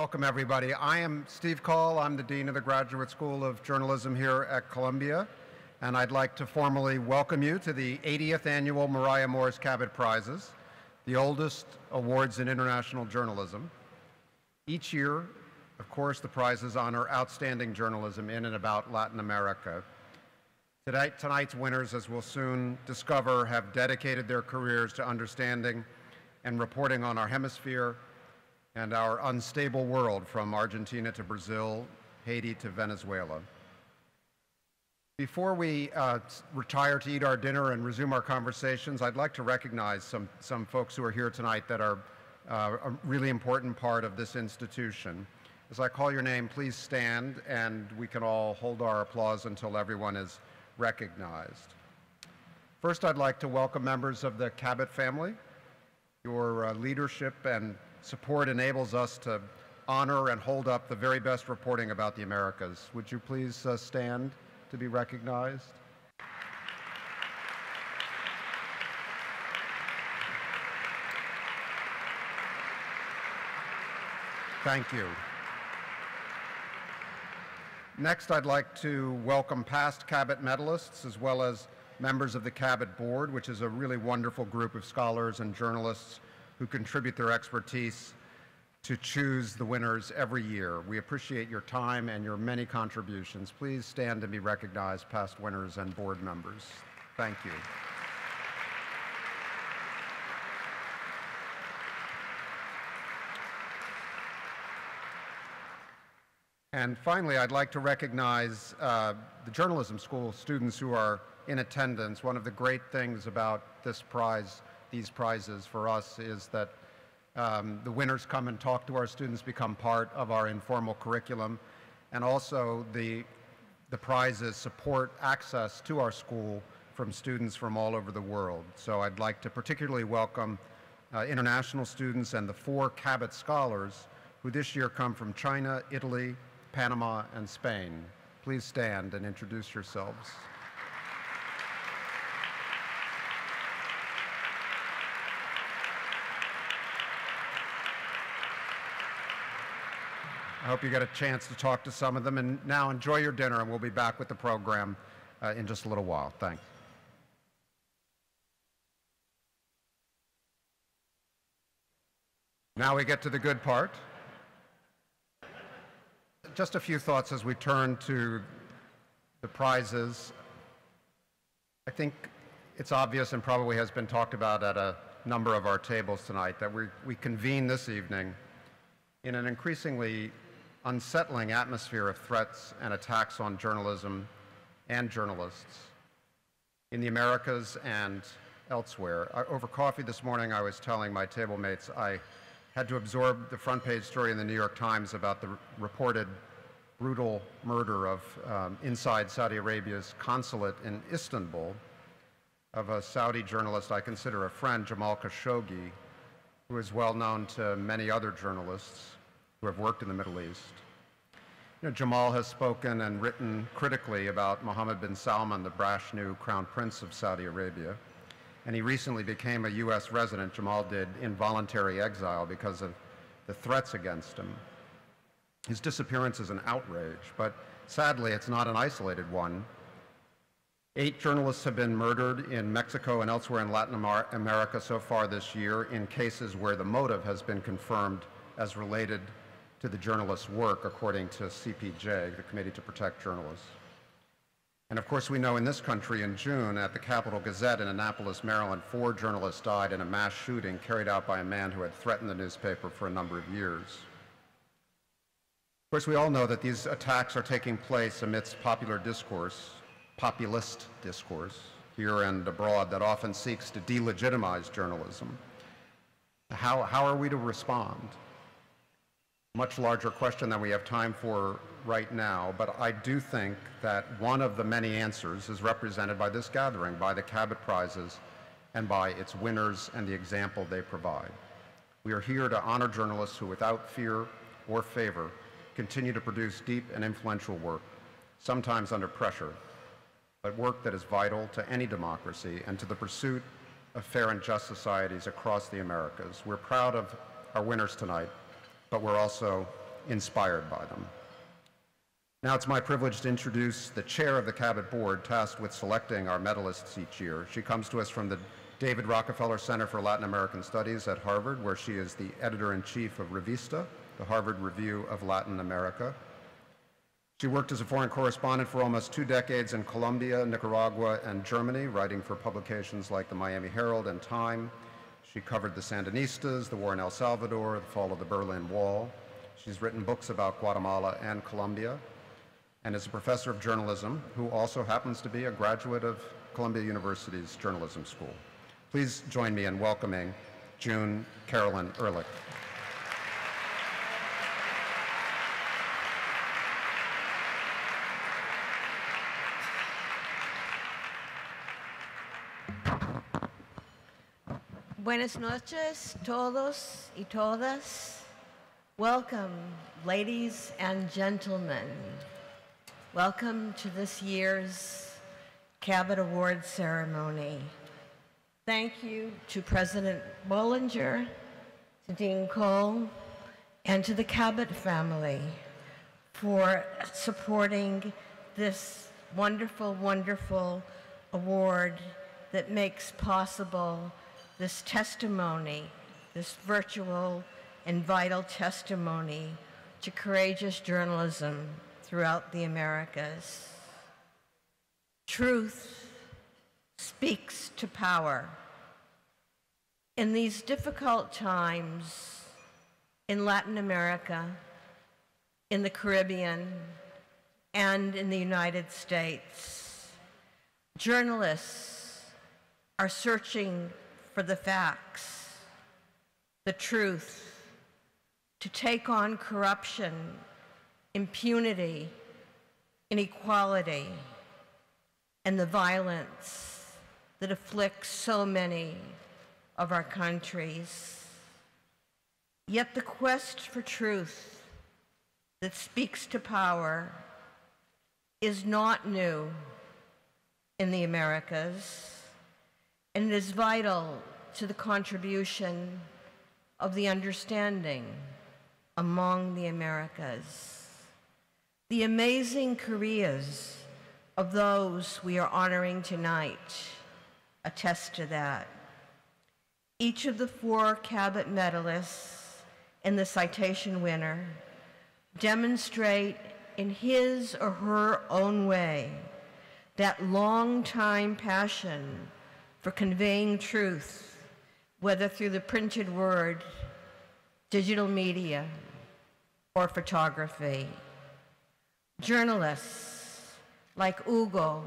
Welcome, everybody. I am Steve Call. I'm the Dean of the Graduate School of Journalism here at Columbia, and I'd like to formally welcome you to the 80th Annual Maria Moors Cabot Prizes, the oldest awards in international journalism. Each year, of course, the prizes honor outstanding journalism in and about Latin America. Tonight's winners, as we'll soon discover, have dedicated their careers to understanding and reporting on our hemisphere and our unstable world, from Argentina to Brazil, Haiti to Venezuela. Before we retire to eat our dinner and resume our conversations, I'd like to recognize some folks who are here tonight that are a really important part of this institution. As I call your name, please stand, and we can all hold our applause until everyone is recognized. First, I'd like to welcome members of the Cabot family. Your leadership and support enables us to honor and hold up the very best reporting about the Americas. Would you please stand to be recognized? Thank you. Next, I'd like to welcome past Cabot medalists as well as members of the Cabot Board, which is a really wonderful group of scholars and journalists who contribute their expertise to choose the winners every year. We appreciate your time and your many contributions. Please stand and be recognized, past winners and board members. Thank you. And finally, I'd like to recognize the journalism school students who are in attendance. One of the great things about these prizes for us is that the winners come and talk to our students, become part of our informal curriculum, and also the prizes support access to our school from students from all over the world. So I'd like to particularly welcome international students and the 4 Cabot scholars who this year come from China, Italy, Panama, and Spain. Please stand and introduce yourselves. I hope you get a chance to talk to some of them. And now enjoy your dinner, and we'll be back with the program in just a little while. Thanks. Now we get to the good part. Just a few thoughts as we turn to the prizes. I think it's obvious, and probably has been talked about at a number of our tables tonight, that we convene this evening in an increasingly unsettling atmosphere of threats and attacks on journalism and journalists in the Americas and elsewhere. Over coffee this morning, I was telling my table mates I had to absorb the front page story in the New York Times about the reported brutal murder of inside Saudi Arabia's consulate in Istanbul of a Saudi journalist I consider a friend, Jamal Khashoggi, who is well known to many other journalists who have worked in the Middle East. You know, Jamal has spoken and written critically about Mohammed bin Salman, the brash new crown prince of Saudi Arabia, and he recently became a U.S. resident. Jamal did involuntary exile because of the threats against him. His disappearance is an outrage, but sadly it's not an isolated one. 8 journalists have been murdered in Mexico and elsewhere in Latin America so far this year in cases where the motive has been confirmed as related to the journalist's work, according to CPJ, the Committee to Protect Journalists. And of course, we know in this country in June at the Capital Gazette in Annapolis, Maryland, 4 journalists died in a mass shooting carried out by a man who had threatened the newspaper for a number of years. Of course, we all know that these attacks are taking place amidst populist discourse, here and abroad, that often seeks to delegitimize journalism. How are we to respond? Much larger question than we have time for right now, but I do think that one of the many answers is represented by this gathering, by the Cabot Prizes, and by its winners and the example they provide. We are here to honor journalists who, without fear or favor, continue to produce deep and influential work, sometimes under pressure, but work that is vital to any democracy and to the pursuit of fair and just societies across the Americas. We're proud of our winners tonight, but we're also inspired by them. Now it's my privilege to introduce the chair of the Cabot Board tasked with selecting our medalists each year. She comes to us from the David Rockefeller Center for Latin American Studies at Harvard, where she is the editor-in-chief of Revista, the Harvard Review of Latin America. She worked as a foreign correspondent for almost 2 decades in Colombia, Nicaragua, and Germany, writing for publications like the Miami Herald and Time. She covered the Sandinistas, the war in El Salvador, the fall of the Berlin Wall. She's written books about Guatemala and Colombia, and is a professor of journalism who also happens to be a graduate of Columbia University's Journalism School. Please join me in welcoming June Carolyn Ehrlich. Buenas noches, todos y todas. Welcome, ladies and gentlemen. Welcome to this year's Cabot Award ceremony. Thank you to President Bollinger, to Dean Cole, and to the Cabot family for supporting this wonderful, wonderful award that makes possible this testimony, this virtual and vital testimony to courageous journalism throughout the Americas. Truth speaks to power. In these difficult times in Latin America, in the Caribbean, and in the United States, journalists are searching for the facts, the truth, to take on corruption, impunity, inequality, and the violence that afflicts so many of our countries. Yet the quest for truth that speaks to power is not new in the Americas, and it is vital to the contribution of the understanding among the Americas. The amazing careers of those we are honoring tonight attest to that. Each of the 4 Cabot medalists and the citation winner demonstrate in his or her own way that long-time passion for conveying truth, whether through the printed word, digital media, or photography. Journalists like Hugo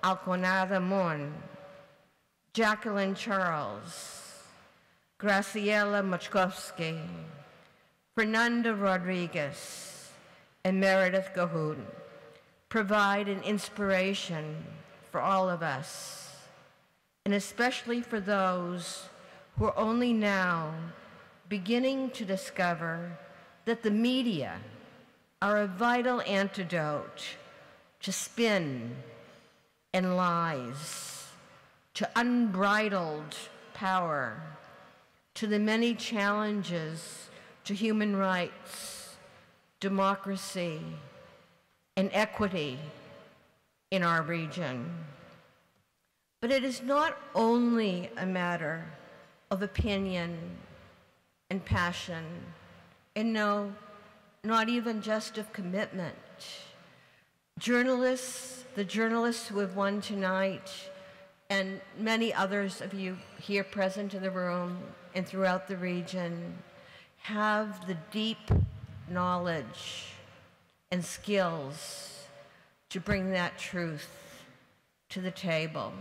Alconada, Jacqueline Charles, Graciela Mochkofsky, Fernando Rodrigues, and Meridith Kohut provide an inspiration for all of us, and especially for those who are only now beginning to discover that the media are a vital antidote to spin and lies, to unbridled power, to the many challenges to human rights, democracy, and equity in our region. But it is not only a matter of opinion and passion, and no, not even just of commitment. Journalists, the journalists who have won tonight, and many others of you here present in the room and throughout the region, have the deep knowledge and skills to bring that truth to the table.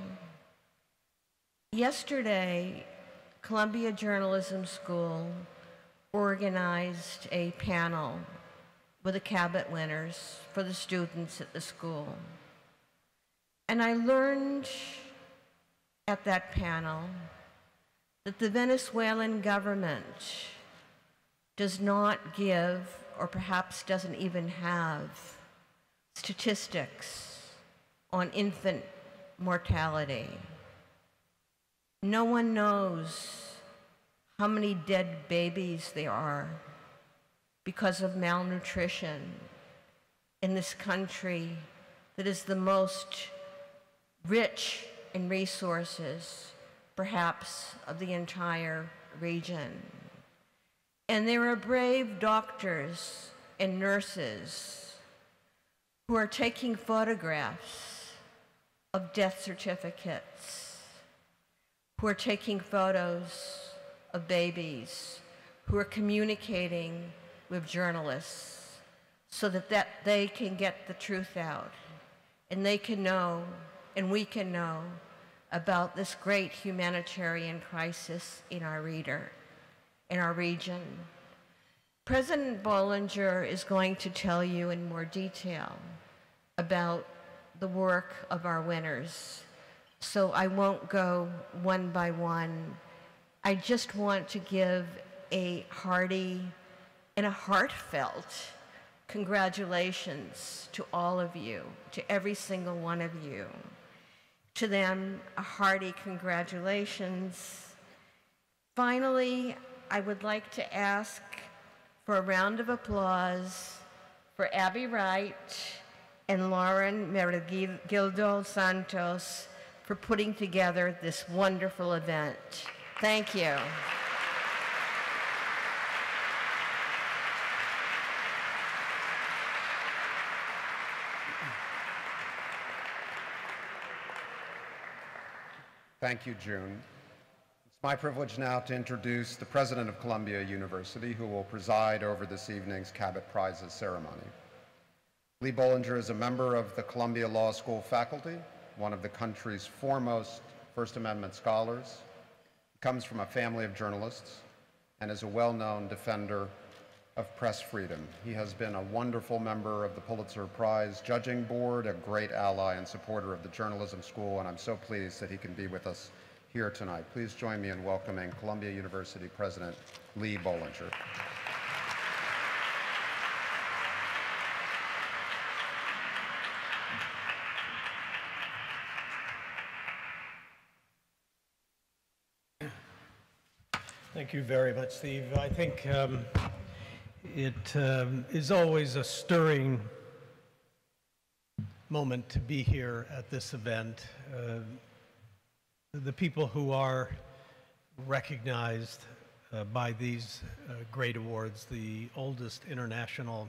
Yesterday, Columbia Journalism School organized a panel with the Cabot winners for the students at the school. And I learned at that panel that the Venezuelan government does not give, or perhaps doesn't even have, statistics on infant mortality. No one knows how many dead babies there are because of malnutrition in this country that is the most rich in resources, perhaps, of the entire region. And there are brave doctors and nurses who are taking photographs of death certificates, who are taking photos of babies, who are communicating with journalists so that they can get the truth out, and they can know, and we can know, about this great humanitarian crisis in our region. President Bollinger is going to tell you in more detail about the work of our winners, so I won't go one by one. I just want to give a hearty and a heartfelt congratulations to all of you, to every single one of you. To them, a hearty congratulations. Finally, I would like to ask for a round of applause for Abby Wright and Lauren Meregildo Santos for putting together this wonderful event. Thank you. Thank you, June. It's my privilege now to introduce the president of Columbia University, who will preside over this evening's Cabot Prizes ceremony. Lee Bollinger is a member of the Columbia Law School faculty, one of the country's foremost First Amendment scholars. He comes from a family of journalists and is a well-known defender of press freedom. He has been a wonderful member of the Pulitzer Prize Judging Board, a great ally and supporter of the journalism school, and I'm so pleased that he can be with us here tonight. Please join me in welcoming Columbia University President Lee Bollinger. Thank you very much, Steve. I think it is always a stirring moment to be here at this event. The people who are recognized by these great awards, the oldest international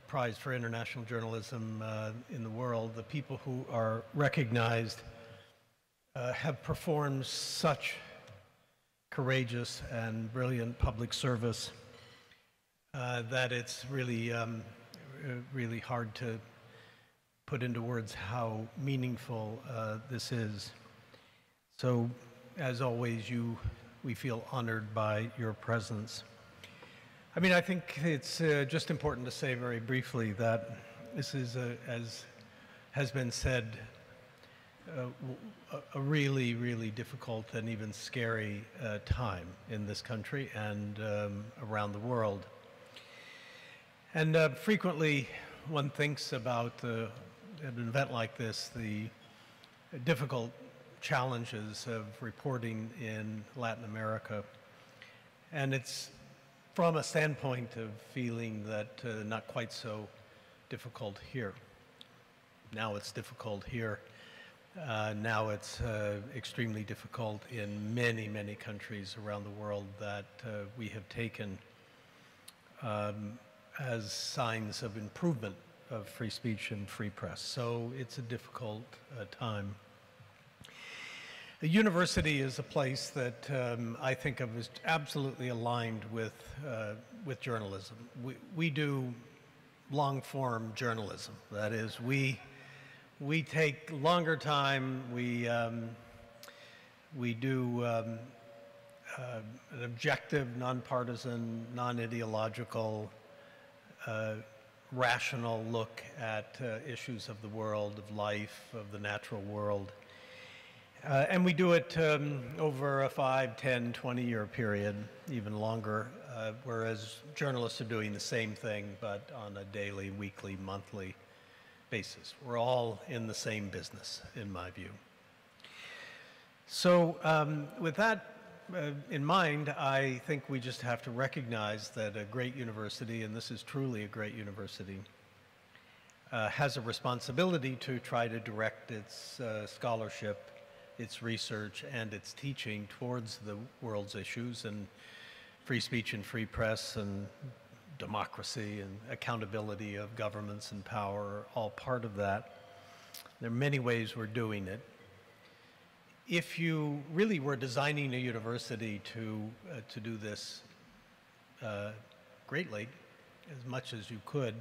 prize for international journalism in the world, the people who are recognized have performed such courageous and brilliant public service that it's really, really hard to put into words how meaningful this is. So, as always, we feel honored by your presence. I mean, I think it's just important to say very briefly that this is, as has been said, a really, really difficult and even scary time in this country and around the world. And frequently one thinks about an event like this, the difficult challenges of reporting in Latin America. And it's from a standpoint of feeling that not quite so difficult here. Now it's difficult here. Now it's extremely difficult in many, many countries around the world that we have taken as signs of improvement of free speech and free press. So it's a difficult time. The university is a place that I think of as absolutely aligned with journalism. We do long-form journalism. That is, we take longer time. We do an objective, nonpartisan, non-ideological, rational look at issues of the world, of life, of the natural world. And we do it over a 5, 10, 20-year period, even longer, whereas journalists are doing the same thing, but on a daily, weekly, monthly basis. We're all in the same business, in my view. So with that in mind, I think we just have to recognize that a great university, and this is truly a great university, has a responsibility to try to direct its scholarship, its research, and its teaching towards the world's issues, and free speech and free press and democracy and accountability of governments and power are all part of that. There are many ways we're doing it. If you really were designing a university to do this greatly, as much as you could,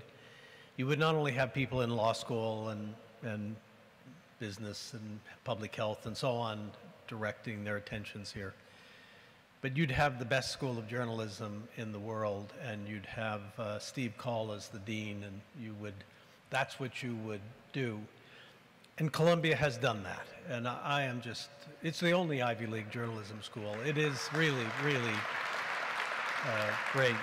you would not only have people in law school and business and public health and so on directing their attentions here, but you'd have the best school of journalism in the world, and you'd have Steve Call as the dean, and that's what you would do. And Columbia has done that, and I am just, it's the only Ivy League journalism school. It is really, really great.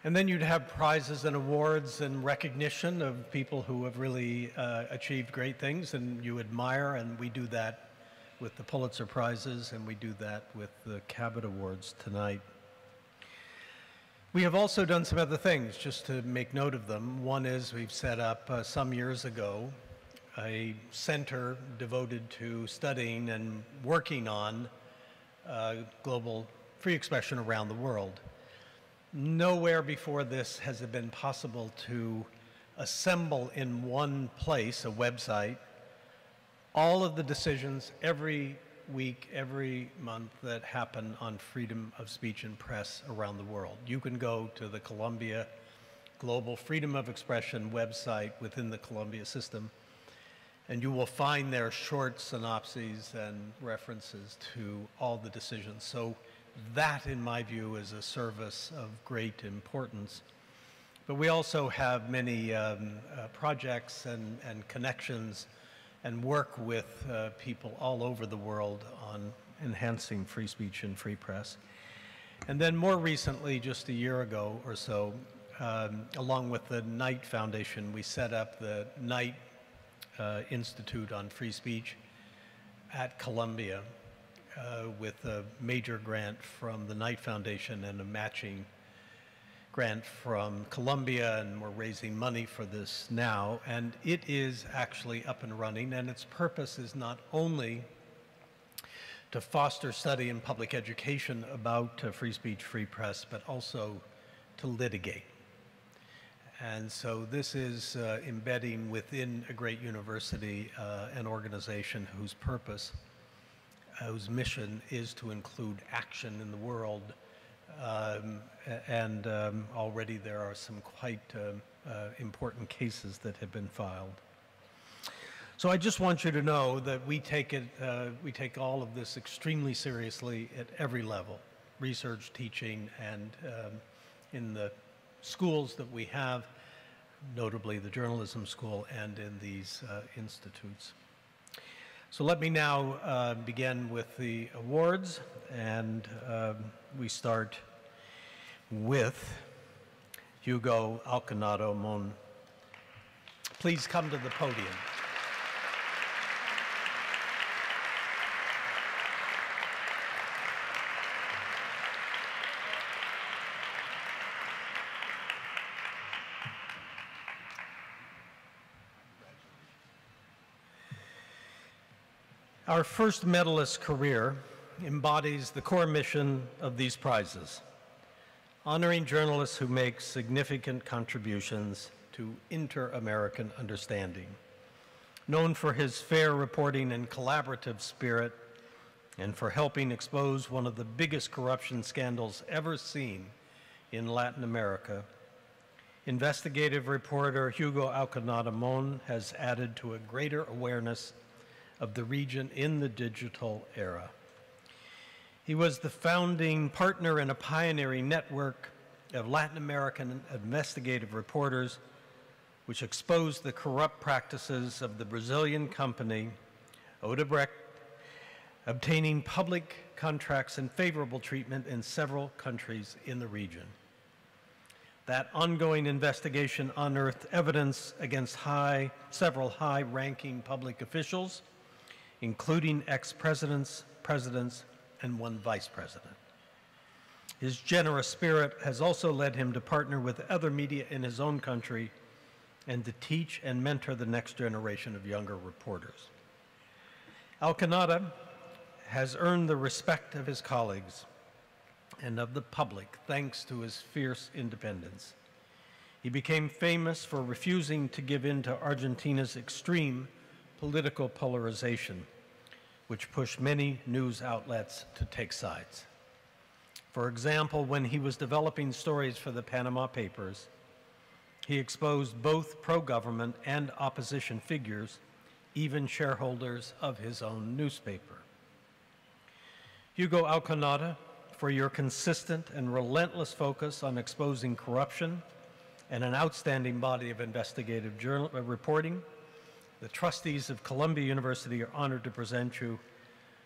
And then you'd have prizes and awards and recognition of people who have really achieved great things and you admire, and we do that with the Pulitzer Prizes, and we do that with the Cabot Awards tonight. We have also done some other things, just to make note of them. One is we've set up some years ago a center devoted to studying and working on global free expression around the world. Nowhere before this has it been possible to assemble in one place, a website, all of the decisions every week, every month that happen on freedom of speech and press around the world. You can go to the Columbia Global Freedom of Expression website within the Columbia system, and you will find there short synopses and references to all the decisions. So that, in my view, is a service of great importance. But we also have many projects and connections and work with people all over the world on enhancing free speech and free press. And then more recently, just a year ago or so, along with the Knight Foundation, we set up the Knight Institute on Free Speech at Columbia with a major grant from the Knight Foundation and a matching grant from Columbia, and we're raising money for this now, and it is actually up and running, and its purpose is not only to foster study and public education about free speech, free press, but also to litigate. And so this is embedding within a great university an organization whose purpose, whose mission is to include action in the world. Already there are some quite important cases that have been filed. So I just want you to know that we take all of this extremely seriously at every level, research, teaching, and in the schools that we have, notably the journalism school, and in these institutes. So let me now begin with the awards, and we start with Hugo Alconada Mon. Please come to the podium. Our first medalist's career embodies the core mission of these prizes, honoring journalists who make significant contributions to inter-American understanding. Known for his fair reporting and collaborative spirit, and for helping expose one of the biggest corruption scandals ever seen in Latin America, investigative reporter Hugo Alconada Mon has added to a greater awareness of the region in the digital era. He was the founding partner in a pioneering network of Latin American investigative reporters which exposed the corrupt practices of the Brazilian company Odebrecht, obtaining public contracts and favorable treatment in several countries in the region. That ongoing investigation unearthed evidence against several high-ranking public officials including ex-presidents, presidents, and one vice president. His generous spirit has also led him to partner with other media in his own country and to teach and mentor the next generation of younger reporters. Alconada has earned the respect of his colleagues and of the public thanks to his fierce independence. He became famous for refusing to give in to Argentina's extreme political polarization, which pushed many news outlets to take sides. For example, when he was developing stories for the Panama Papers, he exposed both pro-government and opposition figures, even shareholders of his own newspaper. Hugo Alconada, for your consistent and relentless focus on exposing corruption and an outstanding body of investigative reporting, the trustees of Columbia University are honored to present you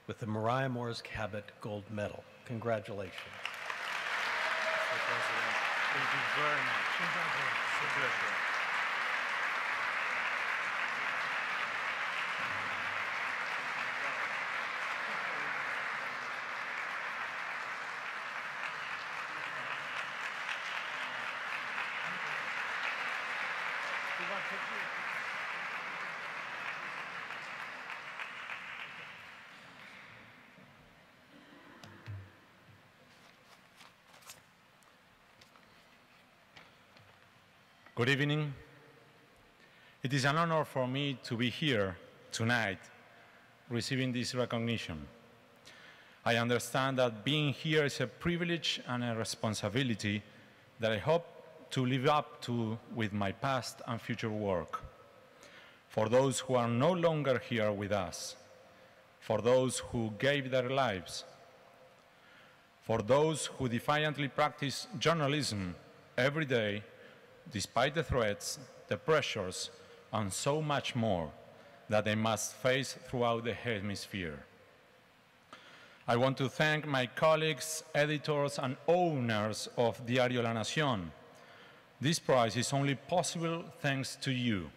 with the Maria Moors Cabot Gold Medal. Congratulations. Mr. President, thank you very much. It's a pleasure. Good evening. It is an honor for me to be here tonight receiving this recognition. I understand that being here is a privilege and a responsibility that I hope to live up to with my past and future work. For those who are no longer here with us, for those who gave their lives, for those who defiantly practice journalism every day, despite the threats, the pressures, and so much more that they must face throughout the hemisphere. I want to thank my colleagues, editors, and owners of Diario La Nación. This prize is only possible thanks to you.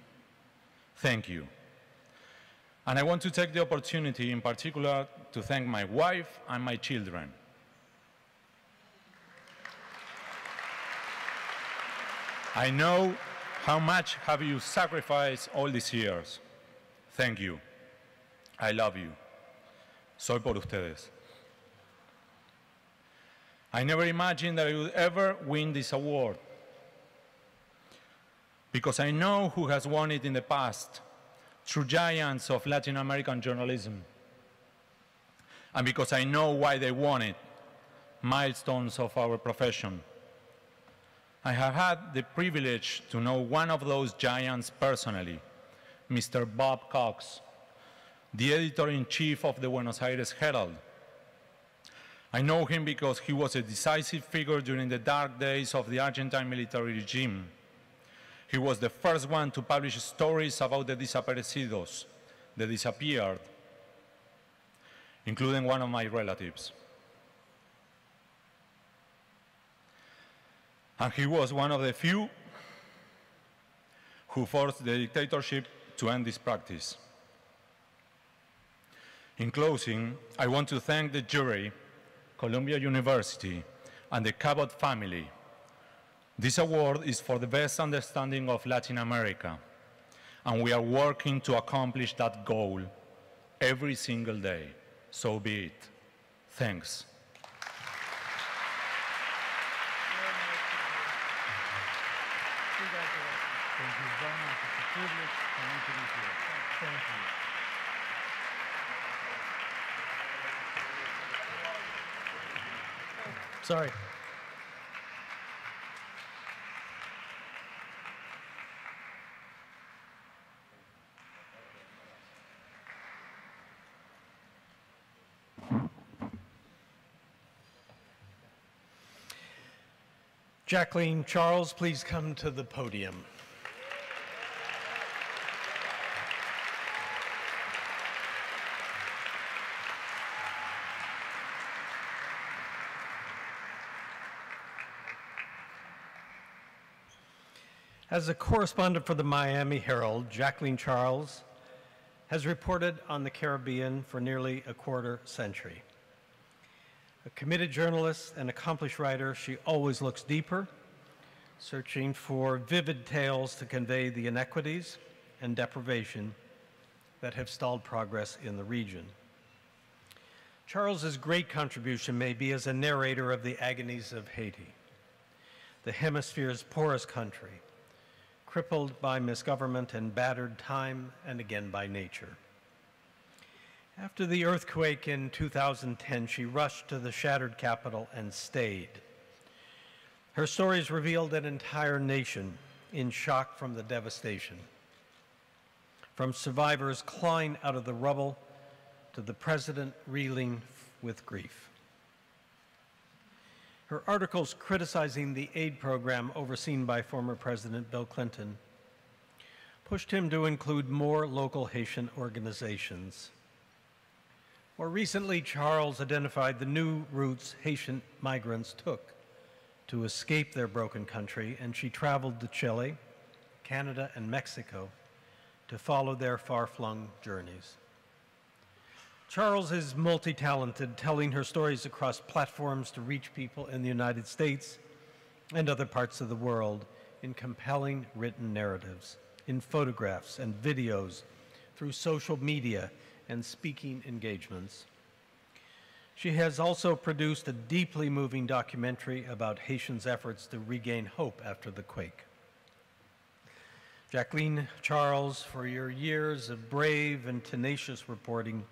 Thank you. And I want to take the opportunity in particular to thank my wife and my children. I know how much have you sacrificed all these years. Thank you. I love you. Soy por ustedes. I never imagined that I would ever win this award, because I know who has won it in the past, true giants of Latin American journalism, and because I know why they won it, milestones of our profession. I have had the privilege to know one of those giants personally, Mr. Bob Cox, the editor-in-chief of the Buenos Aires Herald. I know him because he was a decisive figure during the dark days of the Argentine military regime. He was the first one to publish stories about the desaparecidos, the disappeared, including one of my relatives. And he was one of the few who forced the dictatorship to end this practice. In closing, I want to thank the jury, Columbia University, and the Cabot family. This award is for the best understanding of Latin America, and we are working to accomplish that goal every single day. So be it. Thanks. Thank you very much. It's a privilege for me to be here. Thank you. Sorry. Jacqueline Charles, please come to the podium. As a correspondent for the Miami Herald, Jacqueline Charles has reported on the Caribbean for nearly a quarter century. A committed journalist and accomplished writer, she always looks deeper, searching for vivid tales to convey the inequities and deprivation that have stalled progress in the region. Charles's great contribution may be as a narrator of the agonies of Haiti, the hemisphere's poorest country, crippled by misgovernment and battered time and again by nature. After the earthquake in 2010, she rushed to the shattered capital and stayed. Her stories revealed an entire nation in shock from the devastation, from survivors clawing out of the rubble to the president reeling with grief. Her articles criticizing the aid program overseen by former President Bill Clinton pushed him to include more local Haitian organizations. More recently, Charles identified the new routes Haitian migrants took to escape their broken country, and she traveled to Chile, Canada, and Mexico to follow their far-flung journeys. Charles is multi-talented, telling her stories across platforms to reach people in the United States and other parts of the world in compelling written narratives, in photographs and videos, through social media and speaking engagements. She has also produced a deeply moving documentary about Haitians' efforts to regain hope after the quake. Jacqueline Charles, for your years of brave and tenacious reporting,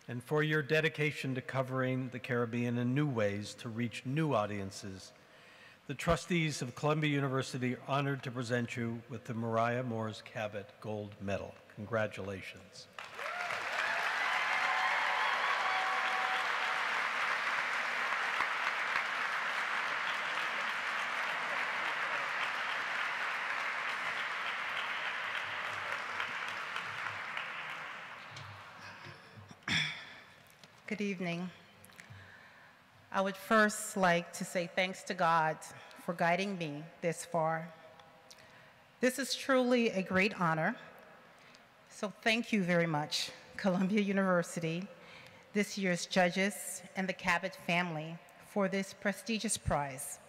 and for your dedication to covering the Caribbean in new ways to reach new audiences, the trustees of Columbia University are honored to present you with the Maria Moors Cabot Gold Medal. Congratulations. Good evening. I would first like to say thanks to God for guiding me this far. This is truly a great honor, so thank you very much, Columbia University, this year's judges, and the Cabot family for this prestigious prize.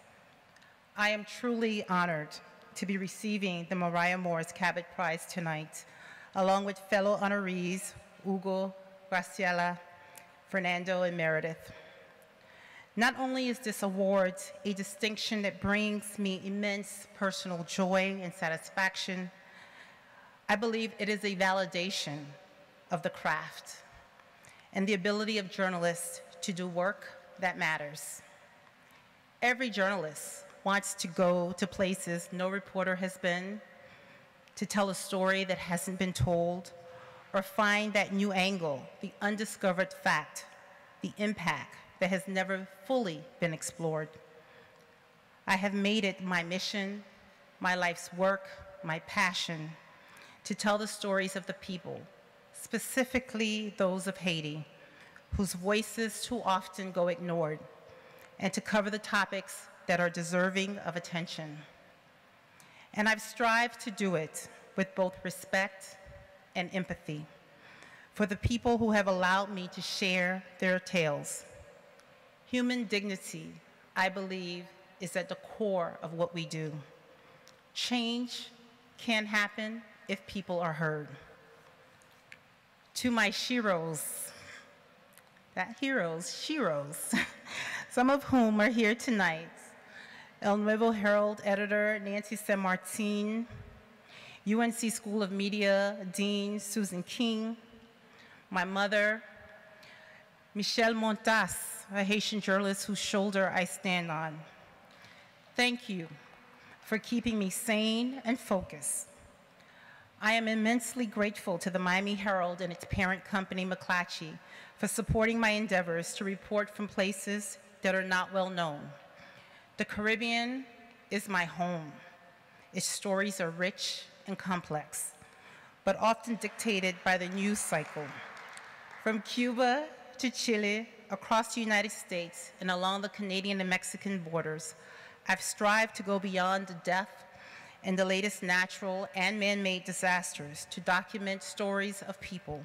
I am truly honored to be receiving the Maria Moors Cabot Prize tonight, along with fellow honorees Hugo, Graciela, Fernando, and Meridith. Not only is this award a distinction that brings me immense personal joy and satisfaction, I believe it is a validation of the craft and the ability of journalists to do work that matters. Every journalist wants to go to places no reporter has been, to tell a story that hasn't been told, or find that new angle, the undiscovered fact, the impact that has never fully been explored. I have made it my mission, my life's work, my passion, to tell the stories of the people, specifically those of Haiti, whose voices too often go ignored, and to cover the topics that are deserving of attention. And I've strived to do it with both respect and empathy for the people who have allowed me to share their tales. Human dignity, I believe, is at the core of what we do. Change can happen if people are heard. To my sheroes, sheroes, some of whom are here tonight, El Nuevo Herald editor Nancy San Martin, UNC School of Media Dean Susan King, my mother, Michelle Montas, a Haitian journalist whose shoulder I stand on. Thank you for keeping me sane and focused. I am immensely grateful to the Miami Herald and its parent company, McClatchy, for supporting my endeavors to report from places that are not well known. The Caribbean is my home. Its stories are rich and complex, but often dictated by the news cycle. From Cuba to Chile, across the United States, and along the Canadian and Mexican borders, I've strived to go beyond the death and the latest natural and man-made disasters to document stories of people.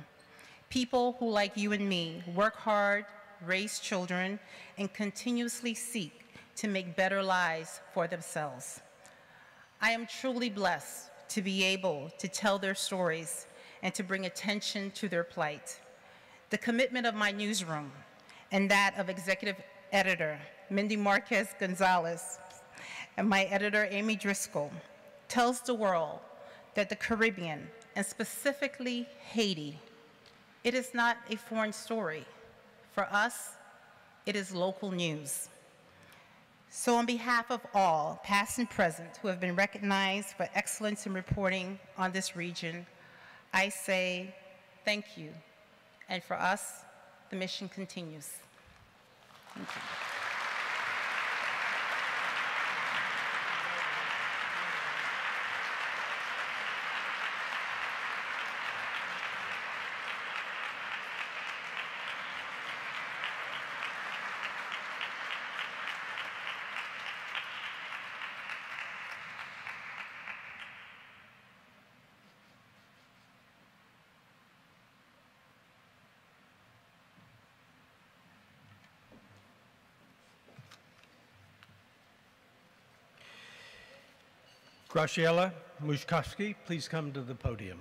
People who, like you and me, work hard, raise children, and continuously seek to make better lives for themselves. I am truly blessed to be able to tell their stories and to bring attention to their plight. The commitment of my newsroom and that of executive editor Mindy Marquez Gonzalez and my editor Amy Driscoll tells the world that the Caribbean, and specifically Haiti, it is not a foreign story. For us, it is local news. So on behalf of all, past and present, who have been recognized for excellence in reporting on this region, I say thank you. And for us, the mission continues. Thank you. Graciela Mochkofsky, please come to the podium.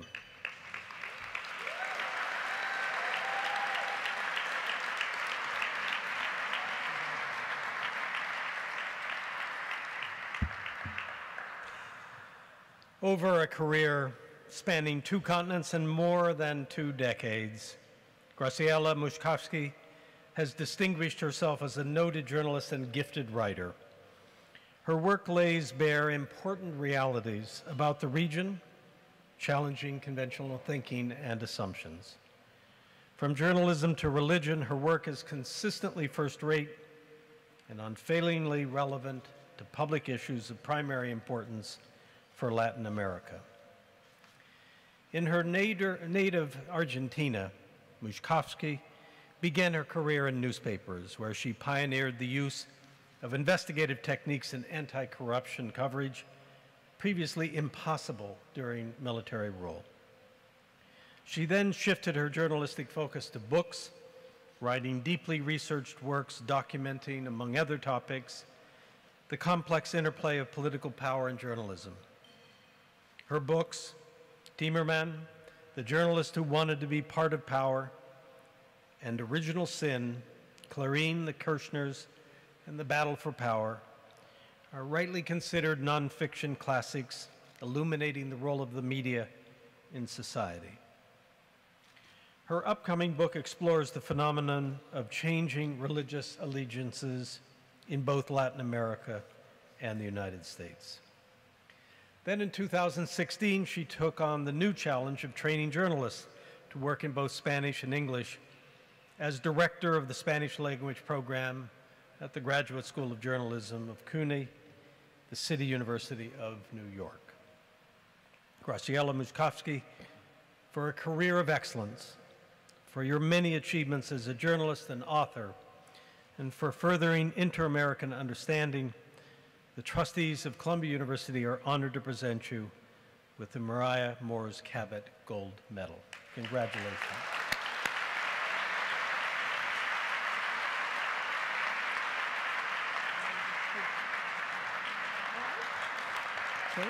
Over a career spanning 2 continents and more than 2 decades, Graciela Mochkofsky has distinguished herself as a noted journalist and gifted writer. Her work lays bare important realities about the region, challenging conventional thinking and assumptions. From journalism to religion, her work is consistently first-rate and unfailingly relevant to public issues of primary importance for Latin America. In her native Argentina, Mochkofsky began her career in newspapers, where she pioneered the use of investigative techniques in anti-corruption coverage, previously impossible during military rule. She then shifted her journalistic focus to books, writing deeply researched works documenting, among other topics, the complex interplay of political power and journalism. Her books, Timmerman, The Journalist Who Wanted to Be Part of Power, and Original Sin, Clarín, the Kirchners, and The Battle for Power, are rightly considered nonfiction classics illuminating the role of the media in society. Her upcoming book explores the phenomenon of changing religious allegiances in both Latin America and the United States. Then in 2016, she took on the new challenge of training journalists to work in both Spanish and English as director of the Spanish language program at the Graduate School of Journalism of CUNY, the City University of New York. Graciela Mochkofsky, for a career of excellence, for your many achievements as a journalist and author, and for furthering inter-American understanding, the trustees of Columbia University are honored to present you with the Maria Moors Cabot Gold Medal. Congratulations. Okay.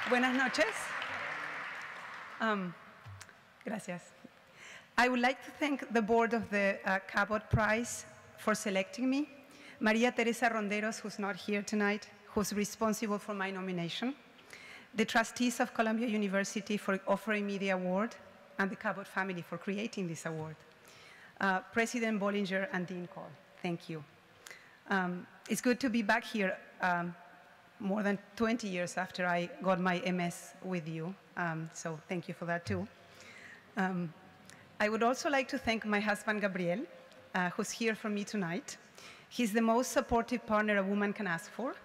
Buenas noches. Gracias. I would like to thank the board of the Cabot Prize for selecting me, Maria Teresa Ronderos, who's not here tonight, who's responsible for my nomination, the trustees of Columbia University for offering me the award, and the Cabot family for creating this award. President Bollinger and Dean Cole, thank you. It's good to be back here more than 20 years after I got my MS with you, so thank you for that too. I would also like to thank my husband, Gabriel, who's here for me tonight. He's the most supportive partner a woman can ask for,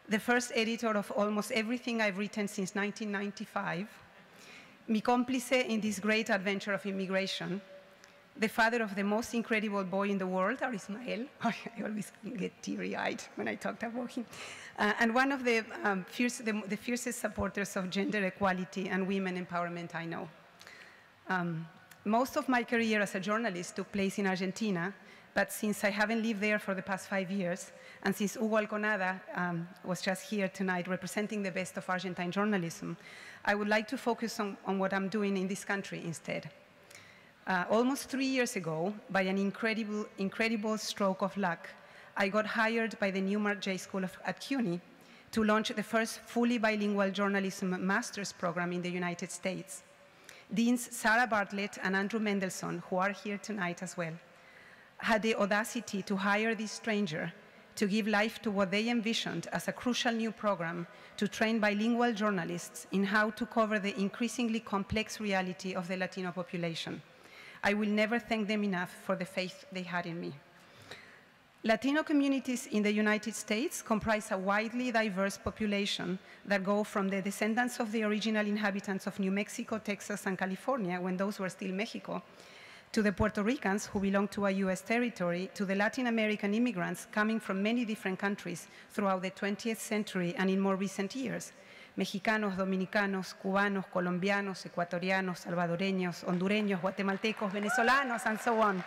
the first editor of almost everything I've written since 1995, mi cómplice in this great adventure of immigration, the father of the most incredible boy in the world, our Ismael. I always get teary-eyed when I talk about him. And one of the fiercest supporters of gender equality and women empowerment I know. Most of my career as a journalist took place in Argentina, but since I haven't lived there for the past 5 years, and since Hugo Alconada was just here tonight representing the best of Argentine journalism, I would like to focus on what I'm doing in this country instead. Almost 3 years ago, by an incredible stroke of luck, I got hired by the Newmark J School at CUNY to launch the first fully bilingual journalism master's program in the United States. Deans Sarah Bartlett and Andrew Mendelsohn, who are here tonight as well, had the audacity to hire this stranger to give life to what they envisioned as a crucial new program to train bilingual journalists in how to cover the increasingly complex reality of the Latino population. I will never thank them enough for the faith they had in me. Latino communities in the United States comprise a widely diverse population that go from the descendants of the original inhabitants of New Mexico, Texas, and California, when those were still Mexico, to the Puerto Ricans who belong to a US territory, to the Latin American immigrants coming from many different countries throughout the 20th century and in more recent years. Mexicanos, dominicanos, cubanos, colombianos, ecuatorianos, salvadoreños, hondureños, guatemaltecos, venezolanos, and so on.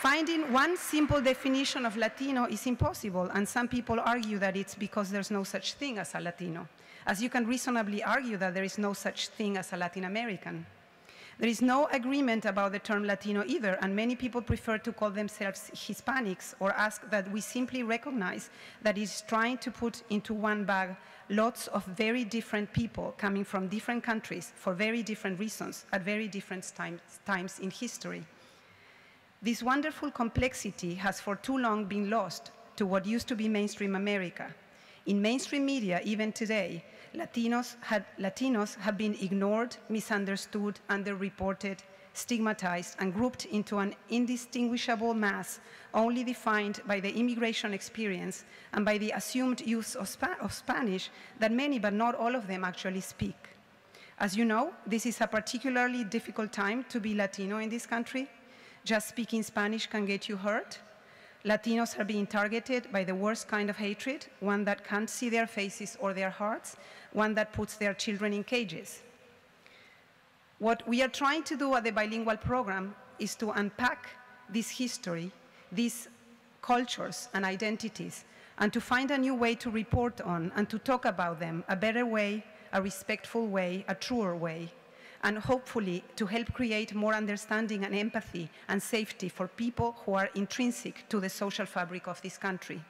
Finding one simple definition of Latino is impossible, and some people argue that it's because there's no such thing as a Latino, as you can reasonably argue that there is no such thing as a Latin American. There is no agreement about the term Latino either, and many people prefer to call themselves Hispanics or ask that we simply recognize that it's trying to put into one bag lots of very different people coming from different countries for very different reasons at very different times in history. This wonderful complexity has for too long been lost to what used to be mainstream America. In mainstream media, even today, Latinos have been ignored, misunderstood, underreported, stigmatized, and grouped into an indistinguishable mass only defined by the immigration experience and by the assumed use of Spanish that many, but not all of them, actually speak. As you know, this is a particularly difficult time to be Latino in this country. Just speaking Spanish can get you hurt. Latinos are being targeted by the worst kind of hatred, one that can't see their faces or their hearts, one that puts their children in cages. What we are trying to do at the bilingual program is to unpack this history, these cultures and identities, and to find a new way to report on and to talk about them, a better way, a respectful way, a truer way, and hopefully to help create more understanding and empathy and safety for people who are intrinsic to the social fabric of this country.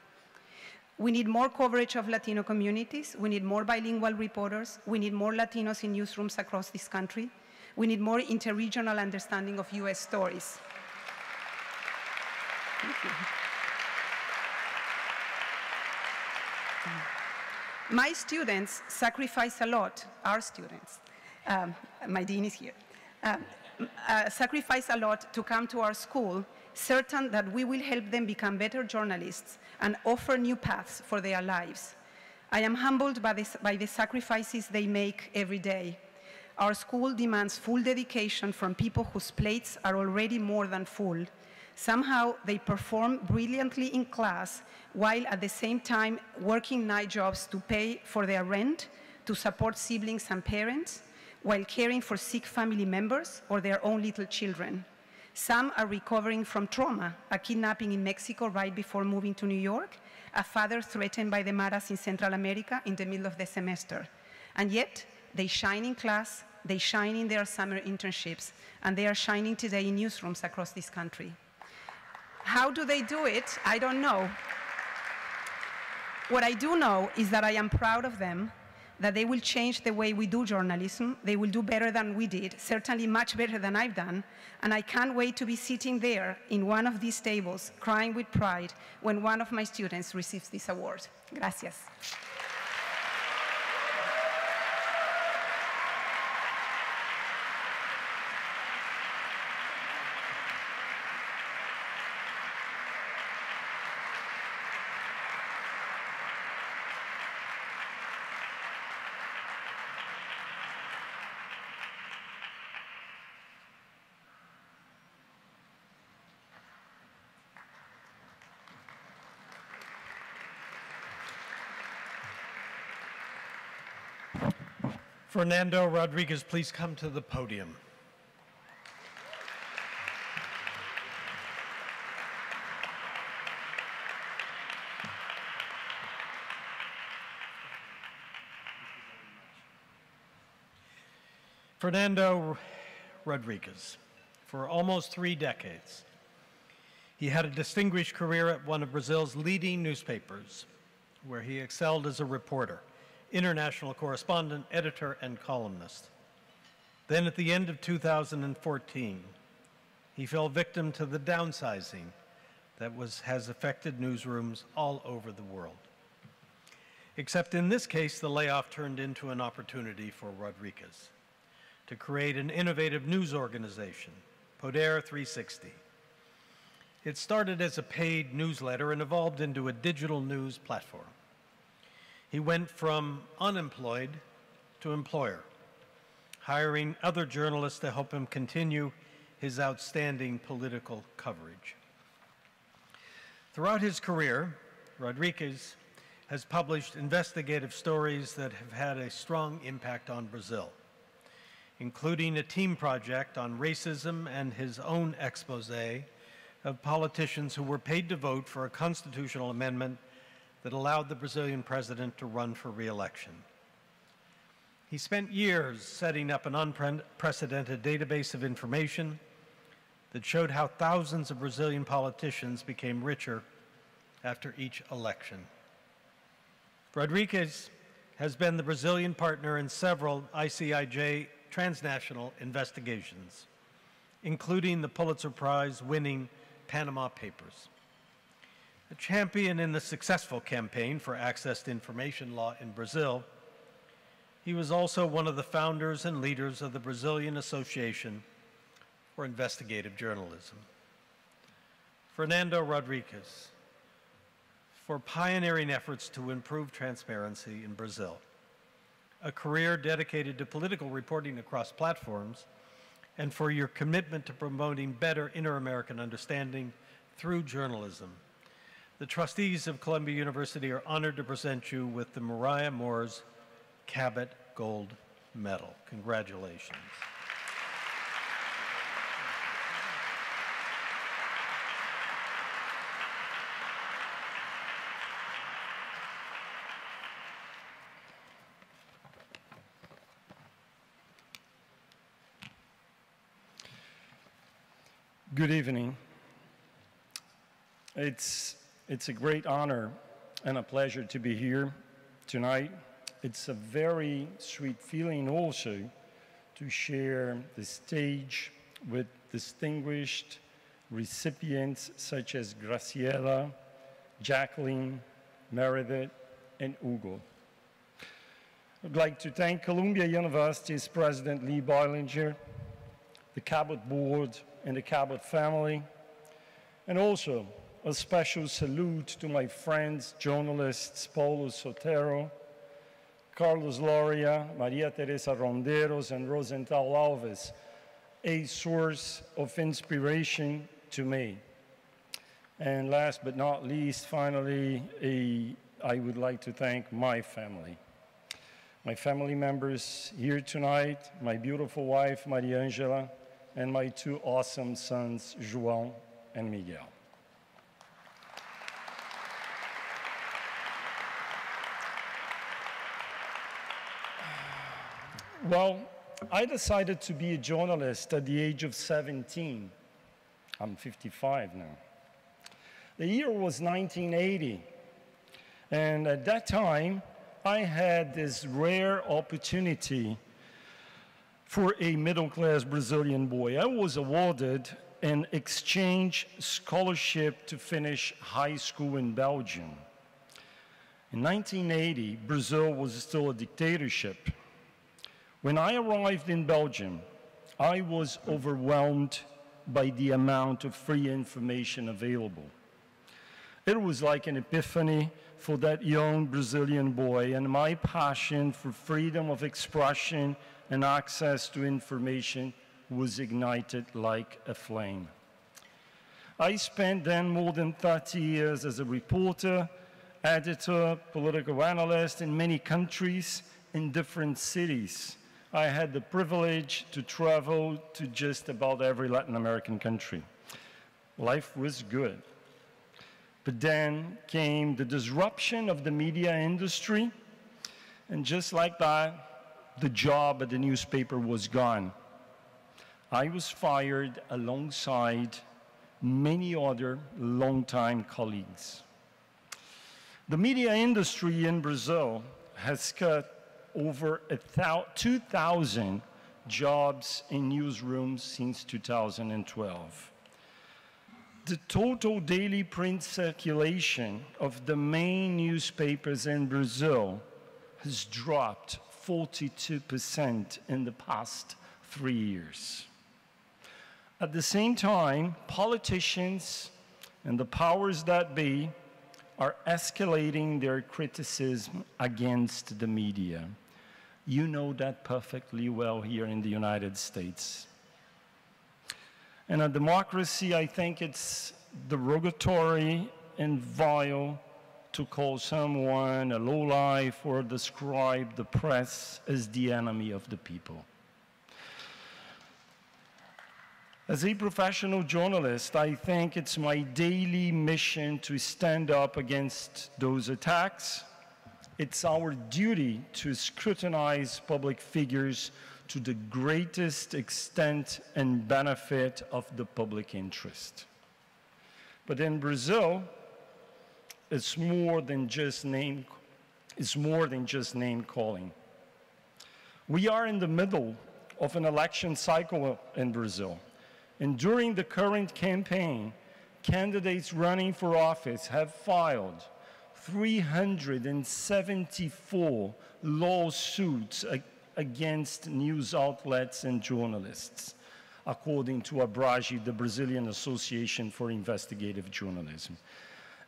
We need more coverage of Latino communities. We need more bilingual reporters. We need more Latinos in newsrooms across this country. We need more interregional understanding of US stories. Thank you. My students sacrifice a lot, our students, my dean is here, sacrifice a lot to come to our school, certain that we will help them become better journalists and offer new paths for their lives. I am humbled by the sacrifices they make every day. Our school demands full dedication from people whose plates are already more than full. Somehow they perform brilliantly in class while at the same time working night jobs to pay for their rent, to support siblings and parents, while caring for sick family members or their own little children. Some are recovering from trauma, a kidnapping in Mexico right before moving to New York, a father threatened by the Maras in Central America in the middle of the semester. And yet, they shine in class, they shine in their summer internships, and they are shining today in newsrooms across this country. How do they do it? I don't know. What I do know is that I am proud of them, that they will change the way we do journalism. They will do better than we did, certainly much better than I've done, and I can't wait to be sitting there in one of these tables, crying with pride when one of my students receives this award. Gracias. Fernando Rodrigues, please come to the podium. Fernando Rodrigues, for almost 3 decades, he had a distinguished career at one of Brazil's leading newspapers, where he excelled as a reporter, international correspondent, editor, and columnist. Then at the end of 2014, he fell victim to the downsizing that has affected newsrooms all over the world. Except in this case, the layoff turned into an opportunity for Rodrigues to create an innovative news organization, Poder 360. It started as a paid newsletter and evolved into a digital news platform. He went from unemployed to employer, hiring other journalists to help him continue his outstanding political coverage. Throughout his career, Rodrigues has published investigative stories that have had a strong impact on Brazil, including a team project on racism and his own expose of politicians who were paid to vote for a constitutional amendment that allowed the Brazilian president to run for re-election. He spent years setting up an unprecedented database of information that showed how thousands of Brazilian politicians became richer after each election. Rodrigues has been the Brazilian partner in several ICIJ transnational investigations, including the Pulitzer Prize-winning Panama Papers. A champion in the successful campaign for access to information law in Brazil, he was also one of the founders and leaders of the Brazilian Association for Investigative Journalism. Fernando Rodrigues, for pioneering efforts to improve transparency in Brazil, a career dedicated to political reporting across platforms, and for your commitment to promoting better inter-American understanding through journalism. The trustees of Columbia University are honored to present you with the Maria Moors Cabot Gold Medal. Congratulations. Good evening. It's a great honor and a pleasure to be here tonight. It's a very sweet feeling also to share the stage with distinguished recipients such as Graciela, Jacqueline, Meridith, and Hugo. I'd like to thank Columbia University's President Lee Boilinger, the Cabot Board, and the Cabot family, and also a special salute to my friends, journalists Paulo Sotero, Carlos Loria, Maria Teresa Ronderos, and Rosenthal Alves, a source of inspiration to me. And last but not least, finally, I would like to thank my family members here tonight, my beautiful wife, Maria Angela, and my 2 awesome sons, João and Miguel. Well, I decided to be a journalist at the age of 17. I'm 55 now. The year was 1980, and at that time, I had this rare opportunity for a middle-class Brazilian boy. I was awarded an exchange scholarship to finish high school in Belgium. In 1980, Brazil was still a dictatorship. When I arrived in Belgium, I was overwhelmed by the amount of free information available. It was like an epiphany for that young Brazilian boy, and my passion for freedom of expression and access to information was ignited like a flame. I spent then more than 30 years as a reporter, editor, political analyst in many countries, in different cities, I had the privilege to travel to just about every Latin American country. Life was good. But then came the disruption of the media industry, and just like that, the job at the newspaper was gone. I was fired alongside many other longtime colleagues. The media industry in Brazil has cut over 2,000 jobs in newsrooms since 2012. The total daily print circulation of the main newspapers in Brazil has dropped 42% in the past 3 years. At the same time, politicians and the powers that be are escalating their criticism against the media. You know that perfectly well here in the United States. In a democracy, I think it's derogatory and vile to call someone a lowlife or describe the press as the enemy of the people. As a professional journalist, I think it's my daily mission to stand up against those attacks. It's our duty to scrutinize public figures to the greatest extent and benefit of the public interest. But in Brazil, it's more than just name calling. We are in the middle of an election cycle in Brazil. And during the current campaign, candidates running for office have filed 374 lawsuits against news outlets and journalists, according to ABRAGE, the Brazilian Association for Investigative Journalism.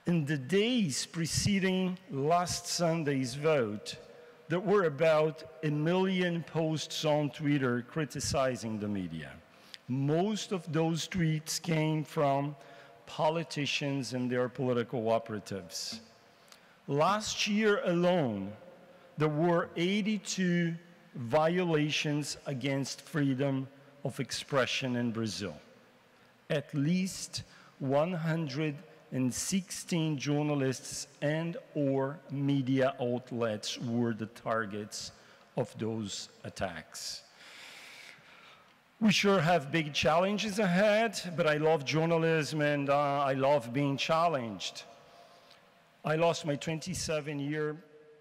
In the days preceding last Sunday's vote, there were about 1 million posts on Twitter criticizing the media. Most of those tweets came from politicians and their political operatives. Last year alone, there were 82 violations against freedom of expression in Brazil. At least 116 journalists and/or media outlets were the targets of those attacks. We sure have big challenges ahead, but I love journalism and I love being challenged. I lost my 27-year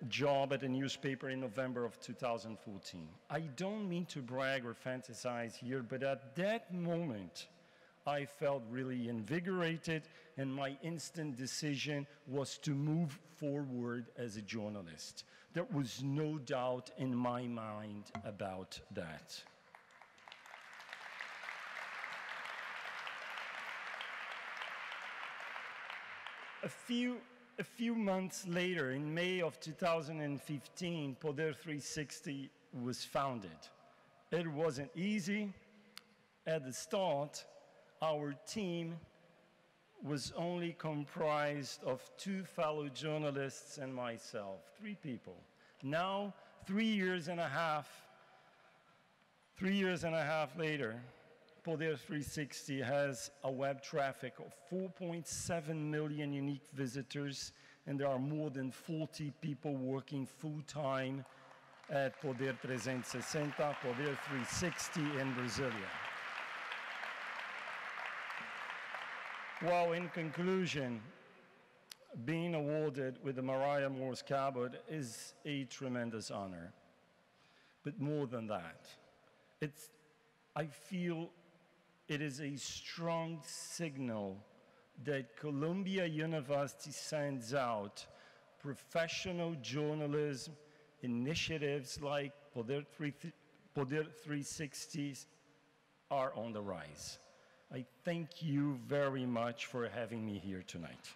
job at a newspaper in November of 2014. I don't mean to brag or fantasize here, but at that moment, I felt really invigorated, and my instant decision was to move forward as a journalist. There was no doubt in my mind about that. A few months later, in May of 2015, Poder 360 was founded. It wasn't easy. At the start, our team was only comprised of 2 fellow journalists and myself, 3 people. Now, 3 years and a half later, Poder 360 has a web traffic of 4.7 million unique visitors, and there are more than 40 people working full-time at Poder 360, Poder 360 in Brasilia. Well, in conclusion, being awarded with the Maria Moors Cabot is a tremendous honor. But more than that, I feel it is a strong signal that Columbia University sends out professional journalism initiatives like Poder 360 are on the rise. I thank you very much for having me here tonight.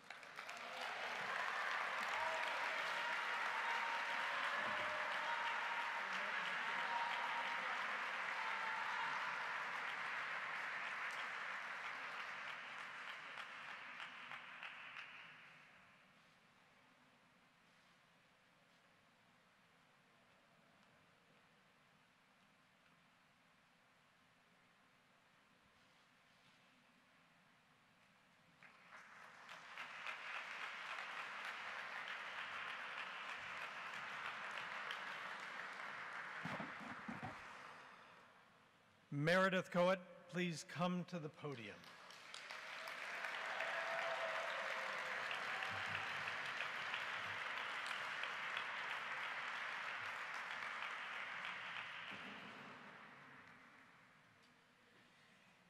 Meridith Kohut, please come to the podium.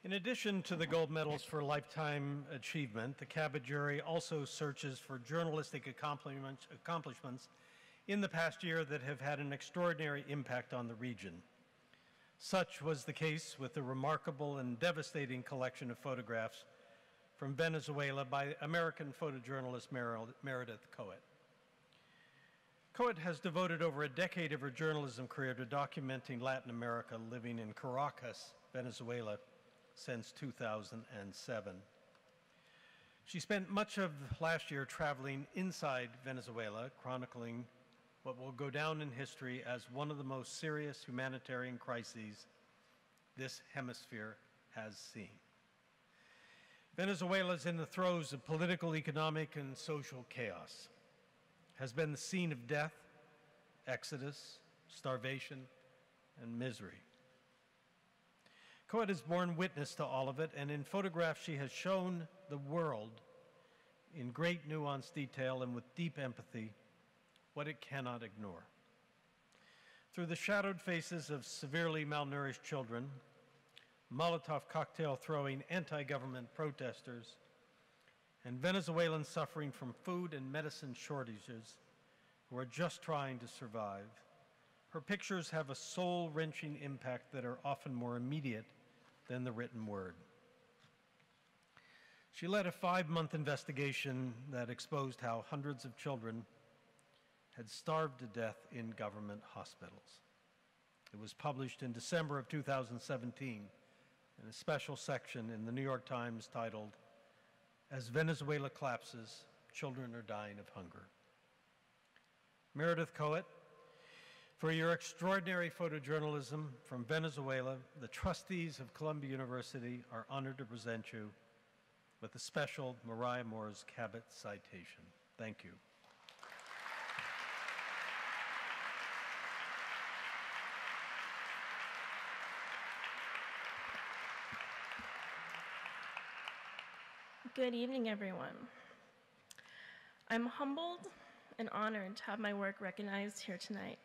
In addition to the gold medals for lifetime achievement, the Cabot jury also searches for journalistic accomplishments in the past year that have had an extraordinary impact on the region. Such was the case with the remarkable and devastating collection of photographs from Venezuela by American photojournalist Meridith Kohut. Kohut has devoted over a decade of her journalism career to documenting Latin America, living in Caracas, Venezuela, since 2007. She spent much of last year traveling inside Venezuela, chronicling what will go down in history as one of the most serious humanitarian crises this hemisphere has seen. Venezuela is in the throes of political, economic, and social chaos, has been the scene of death, exodus, starvation, and misery. Kohut has borne witness to all of it, and in photographs she has shown the world in great nuanced detail and with deep empathy what it cannot ignore. Through the shadowed faces of severely malnourished children, Molotov cocktail-throwing anti-government protesters, and Venezuelans suffering from food and medicine shortages who are just trying to survive, her pictures have a soul-wrenching impact that are often more immediate than the written word. She led a 5-month investigation that exposed how hundreds of children had starved to death in government hospitals. It was published in December of 2017 in a special section in the New York Times titled, "As Venezuela Collapses, Children Are Dying of Hunger." Meridith Kohut, for your extraordinary photojournalism from Venezuela, the trustees of Columbia University are honored to present you with a special Maria Moors Cabot citation. Thank you. Good evening, everyone. I'm humbled and honored to have my work recognized here tonight.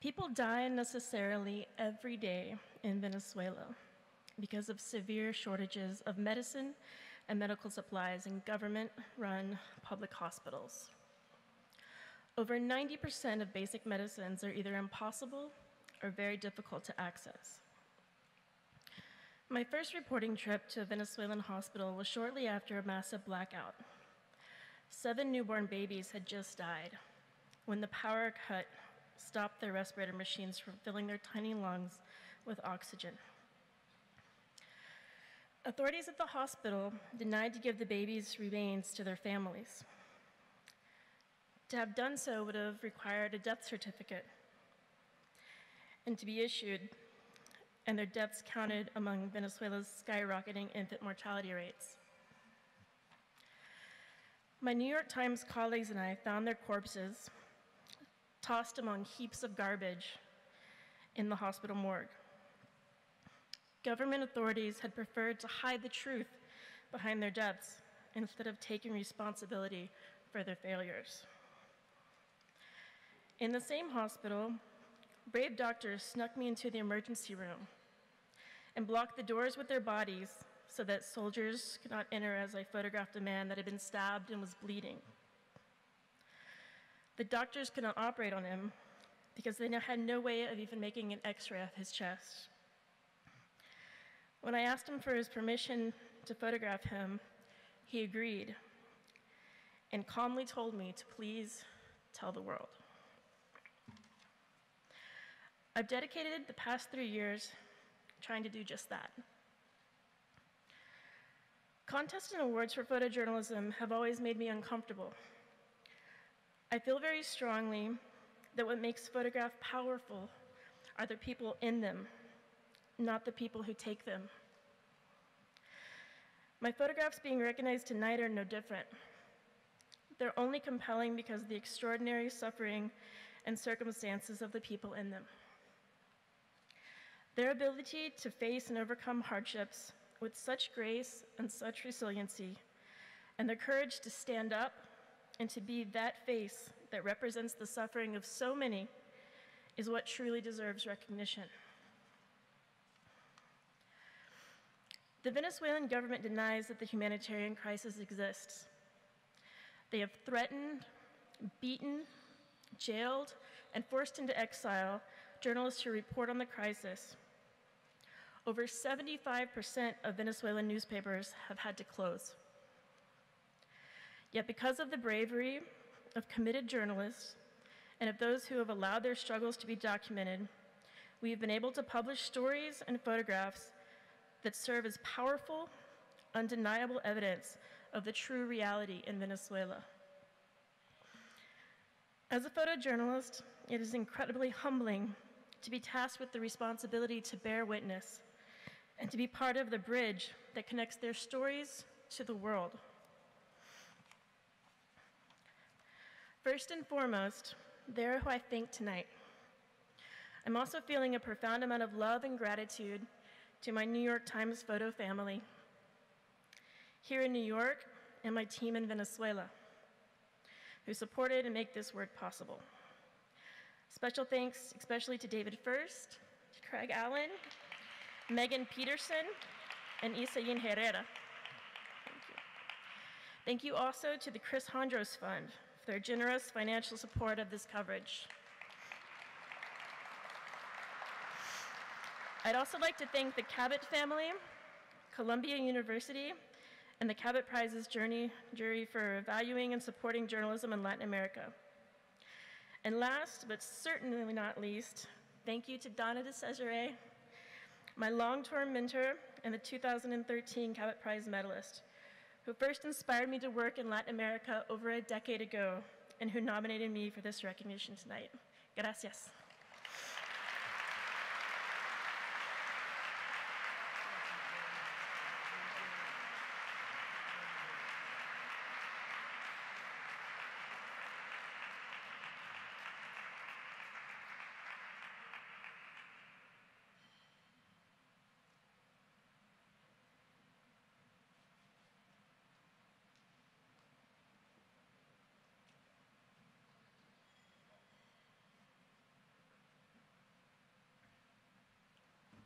People die unnecessarily every day in Venezuela because of severe shortages of medicine and medical supplies in government-run public hospitals. Over 90% of basic medicines are either impossible or very difficult to access. My first reporting trip to a Venezuelan hospital was shortly after a massive blackout. 7 newborn babies had just died when the power cut stopped their respirator machines from filling their tiny lungs with oxygen. Authorities at the hospital denied to give the babies' remains to their families. To have done so would have required a death certificate and to be issued, and their deaths counted among Venezuela's skyrocketing infant mortality rates. My New York Times colleagues and I found their corpses tossed among heaps of garbage in the hospital morgue. Government authorities had preferred to hide the truth behind their deaths instead of taking responsibility for their failures. In the same hospital, brave doctors snuck me into the emergency room and blocked the doors with their bodies so that soldiers could not enter as I photographed a man that had been stabbed and was bleeding. The doctors could not operate on him because they had no way of even making an x-ray of his chest. When I asked him for his permission to photograph him, he agreed and calmly told me to please tell the world. I've dedicated the past 3 years trying to do just that. Contests and awards for photojournalism have always made me uncomfortable. I feel very strongly that what makes photographs powerful are the people in them, not the people who take them. My photographs being recognized tonight are no different. They're only compelling because of the extraordinary suffering and circumstances of the people in them. Their ability to face and overcome hardships with such grace and such resiliency, and their courage to stand up and to be that face that represents the suffering of so many is what truly deserves recognition. The Venezuelan government denies that the humanitarian crisis exists. They have threatened, beaten, jailed, and forced into exile journalists who report on the crisis. Over 75% of Venezuelan newspapers have had to close. Yet because of the bravery of committed journalists and of those who have allowed their struggles to be documented, we have been able to publish stories and photographs that serve as powerful, undeniable evidence of the true reality in Venezuela. As a photojournalist, it is incredibly humbling to be tasked with the responsibility to bear witness and to be part of the bridge that connects their stories to the world. First and foremost, they're who I thank tonight. I'm also feeling a profound amount of love and gratitude to my New York Times photo family here in New York and my team in Venezuela, who supported and make this work possible. Special thanks especially to David First, to Craig Allen, Megan Peterson, and Isayin Herrera. Thank you. Thank you also to the Chris Hondros Fund for their generous financial support of this coverage. I'd also like to thank the Cabot family, Columbia University, and the Cabot Prize's jury for valuing and supporting journalism in Latin America. And last, but certainly not least, thank you to Donna de Cesare, my long-term mentor and the 2013 Cabot Prize medalist, who first inspired me to work in Latin America over a decade ago and who nominated me for this recognition tonight. Gracias.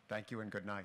Thank you and good night.